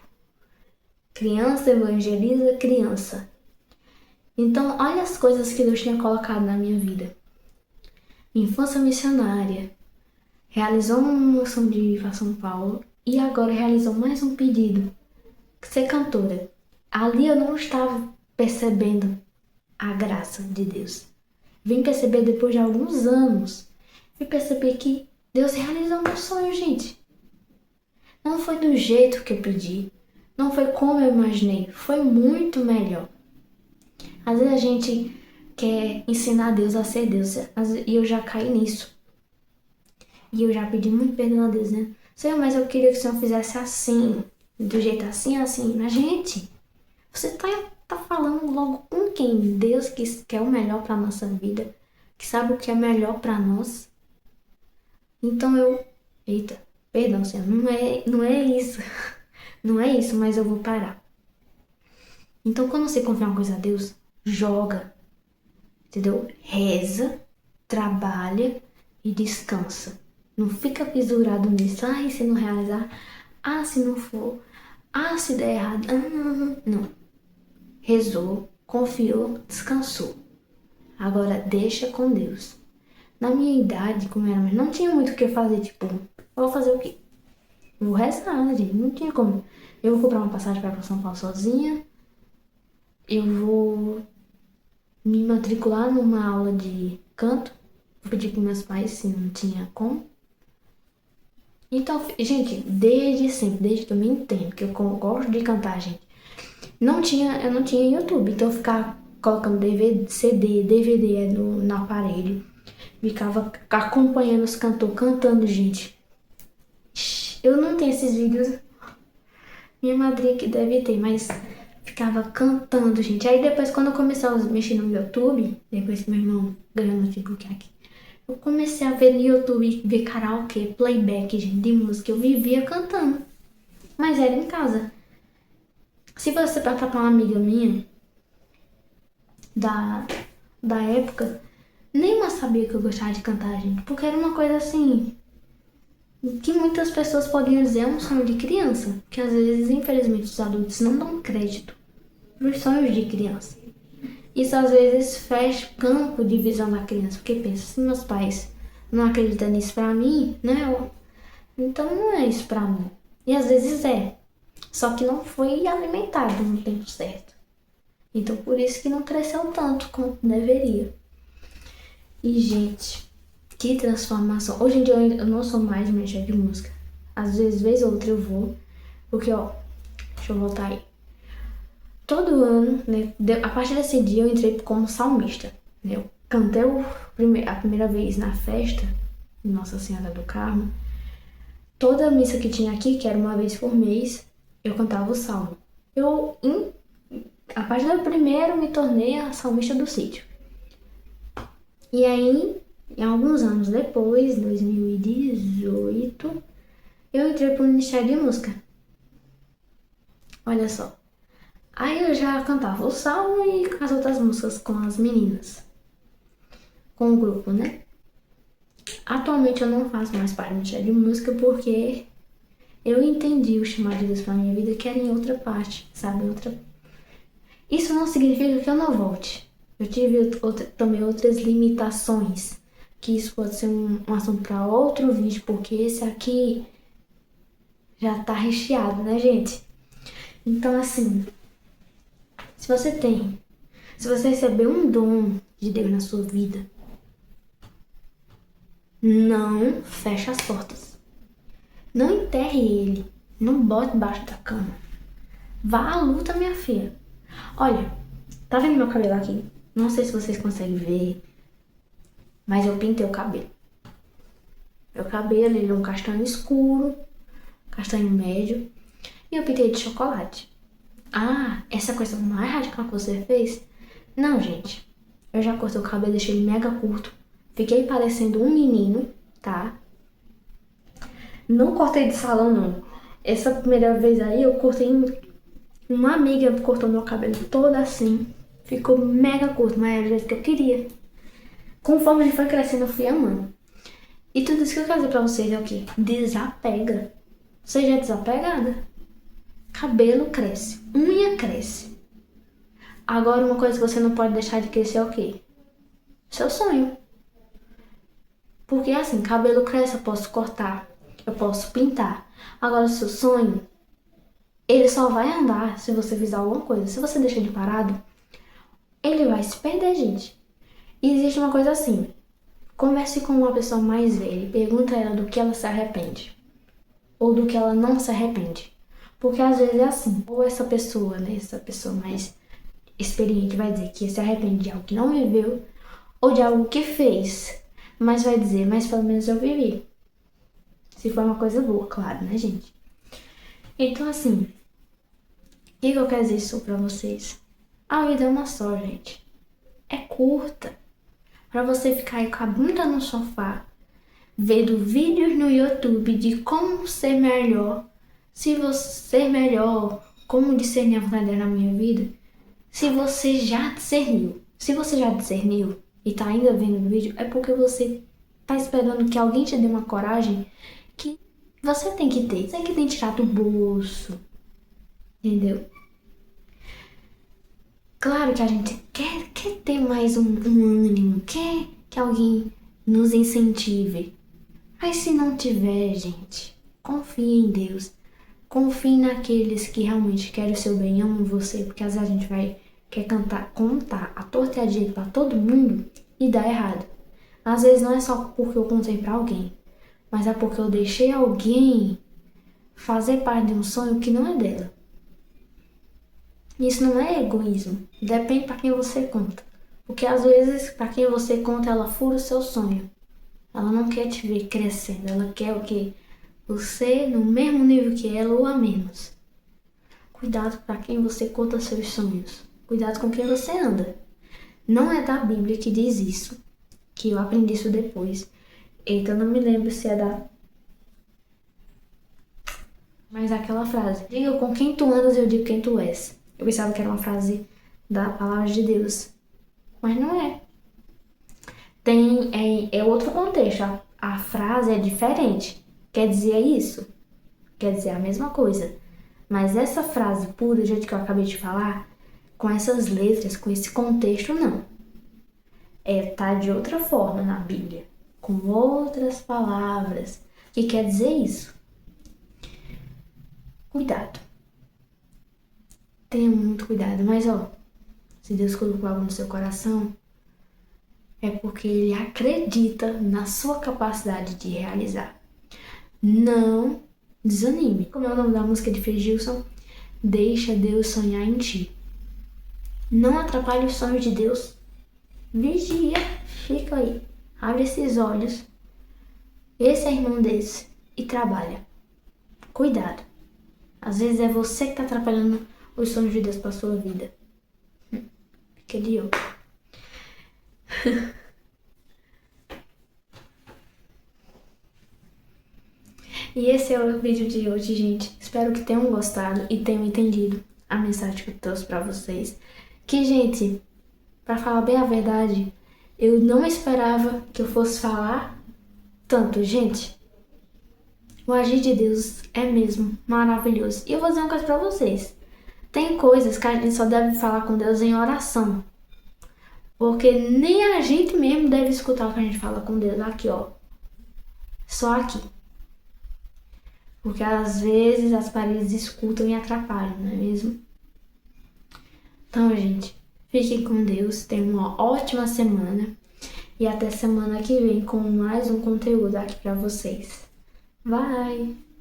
Criança evangeliza criança. Então, olha as coisas que Deus tinha colocado na minha vida. Infância missionária. Realizou uma moção de ir para São Paulo. E agora realizou mais um pedido. Ser cantora. Ali eu não estava percebendo a graça de Deus. Vim perceber depois de alguns anos. Vim perceber que Deus realizou meu sonho, gente. Não foi do jeito que eu pedi. Não foi como eu imaginei. Foi muito melhor. Às vezes a gente quer ensinar Deus a ser Deus. E eu já caí nisso. E eu já pedi muito perdão a Deus, né? Senhor, mas eu queria que o Senhor fizesse assim. Do jeito assim, assim. Mas, gente, você tá falando logo com quem? Deus que quer o melhor pra nossa vida. Que sabe o que é melhor pra nós. Então eita, perdão, Senhor. Não é isso. Não é isso, mas eu vou parar. Então, quando você confia uma coisa a Deus, joga. Entendeu? Reza, trabalha e descansa. Não fica fisurado nisso. Se não realizar. Se não for. Se der errado. Não. Rezou, confiou, descansou. Agora deixa com Deus. Na minha idade, como era, mas não tinha muito o que fazer. Tipo, vou fazer o quê? Vou rezar, gente. Não tinha como. Eu vou comprar uma passagem para São Paulo sozinha. Eu vou me matricular numa aula de canto. Vou pedir para meus pais se não tinha como. Então, gente, desde sempre, desde que eu me entendo, que eu gosto de cantar, gente. Eu não tinha YouTube, então eu ficava colocando CD, DVD no aparelho. Ficava acompanhando os cantores cantando, gente. Eu não tenho esses vídeos. Minha madrinha que deve ter, mas ficava cantando, gente. Aí depois, quando eu comecei a mexer no YouTube, depois que meu irmão ganhou no notebook aqui, eu comecei a ver no YouTube, ver karaokê, playback, gente, de música. Eu vivia cantando. Mas era em casa. Se você perguntar pra uma amiga minha da época, nenhuma sabia que eu gostava de cantar, gente. Porque era uma coisa assim, que muitas pessoas poderiam dizer é um sonho de criança. Que às vezes, infelizmente, os adultos não dão crédito pros sonhos de criança. Isso às vezes fecha o campo de visão da criança. Porque pensa, se meus pais não acreditam nisso pra mim, né? Então não é isso pra mim. E às vezes é. Só que não foi alimentado no tempo certo. Então por isso que não cresceu tanto quanto deveria. E gente, que transformação. Hoje em dia eu não sou mais mexer de música. Às vezes, vez ou outra eu vou. Porque deixa eu voltar aí. Todo ano, né, a partir desse dia eu entrei como salmista. Né? Eu cantei a primeira vez na festa de Nossa Senhora do Carmo. Toda missa que tinha aqui, que era uma vez por mês, eu cantava o salmo. A partir do primeiro, me tornei a salmista do sítio. E aí, alguns anos depois, 2018, eu entrei pro Ministério de Música. Olha só. Aí eu já cantava o salmo e as outras músicas com as meninas. Com o grupo, né? Atualmente eu não faço mais parte do Ministério de Música porque Eu entendi o chamado de Deus pra minha vida, que era em outra parte, sabe? Isso não significa que eu não volte. Eu tive também outras limitações, que isso pode ser um assunto para outro vídeo, porque esse aqui já tá recheado, né, gente? Então, assim, se você recebeu um dom de Deus na sua vida, não feche as portas. Não enterre ele. Não bote debaixo da cama. Vá à luta, minha filha. Olha, tá vendo meu cabelo aqui? Não sei se vocês conseguem ver, mas eu pintei o cabelo. Meu cabelo, ele é um castanho escuro, castanho médio, e eu pintei de chocolate. Ah, essa coisa mais radical que você fez? Não, gente. Eu já cortei o cabelo, deixei ele mega curto. Fiquei parecendo um menino, tá? Não cortei de salão, não. Essa primeira vez aí, eu cortei... Uma amiga cortou meu cabelo todo assim. Ficou mega curto, mas era o jeito que eu queria. Conforme ele foi crescendo, eu fui amando. E tudo isso que eu quero dizer pra vocês é o quê? Desapega. Seja desapegada. Cabelo cresce. Unha cresce. Agora, uma coisa que você não pode deixar de crescer é o quê? Seu sonho. Porque assim, cabelo cresce, eu posso cortar. Eu posso pintar. Agora, o seu sonho, ele só vai andar se você fizer alguma coisa. Se você deixar ele parado, ele vai se perder, gente. E existe uma coisa assim. Converse com uma pessoa mais velha e pergunta a ela do que ela se arrepende. Ou do que ela não se arrepende. Porque às vezes é assim. Ou essa pessoa, né? Essa pessoa mais experiente vai dizer que se arrepende de algo que não viveu. Ou de algo que fez. Mas vai dizer, mas pelo menos eu vivi. Se for uma coisa boa, claro, né, gente? Então, assim, o que eu quero dizer isso pra vocês? A vida é uma só, gente. É curta. Pra você ficar aí com a bunda no sofá, vendo vídeos no YouTube de como ser melhor, se você ser melhor, como discernir a vontade na minha vida, se você já discerniu. Se você já discerniu e tá ainda vendo o vídeo, é porque você tá esperando que alguém te dê uma coragem que você tem que ter. Você tem que tirar do bolso. Entendeu? Claro que a gente quer ter mais um ânimo, quer que alguém nos incentive. Mas se não tiver, gente, confie em Deus. Confie naqueles que realmente querem o seu bem, amam você, porque às vezes a gente quer contar a torta e a direita pra todo mundo e dá errado. Às vezes não é só porque eu contei pra alguém, mas é porque eu deixei alguém fazer parte de um sonho que não é dela. Isso não é egoísmo, depende pra quem você conta. Porque às vezes, pra quem você conta, ela fura o seu sonho. Ela não quer te ver crescendo, ela quer o quê? Você no mesmo nível que ela ou a menos. Cuidado pra quem você conta seus sonhos. Cuidado com quem você anda. Não é da Bíblia que diz isso, que eu aprendi isso depois. Eita, eu não me lembro se é da... Mas aquela frase, diga com quem tu andas, eu digo quem tu és. Eu pensava que era uma frase da palavra de Deus, mas não é. É outro contexto, a frase é diferente. Quer dizer isso? Quer dizer a mesma coisa. Mas essa frase pura, do jeito que eu acabei de falar, com essas letras, com esse contexto, não. Tá de outra forma na Bíblia, com outras palavras, que quer dizer isso. Cuidado. Tenha muito cuidado, mas se Deus colocou algo no seu coração, é porque Ele acredita na sua capacidade de realizar. Não desanime. Como é o nome da música de Frei Gilson? Deixa Deus sonhar em ti. Não atrapalhe os sonhos de Deus. Vigia, fica aí, abre esses olhos. Esse é irmão desse e trabalha. Cuidado. Às vezes é você que está atrapalhando os sonhos de Deus para sua vida. Fica de olho. E esse é o vídeo de hoje, gente. Espero que tenham gostado e tenham entendido a mensagem que eu trouxe para vocês. Que, gente, para falar bem a verdade, eu não esperava que eu fosse falar tanto, gente. O agir de Deus é mesmo maravilhoso. E eu vou dizer uma coisa pra vocês. Tem coisas que a gente só deve falar com Deus em oração. Porque nem a gente mesmo deve escutar o que a gente fala com Deus aqui, ó. Só aqui. Porque às vezes as paredes escutam e atrapalham, não é mesmo? Então, gente, fiquem com Deus, tenham uma ótima semana. E até semana que vem com mais um conteúdo aqui pra vocês. Bye!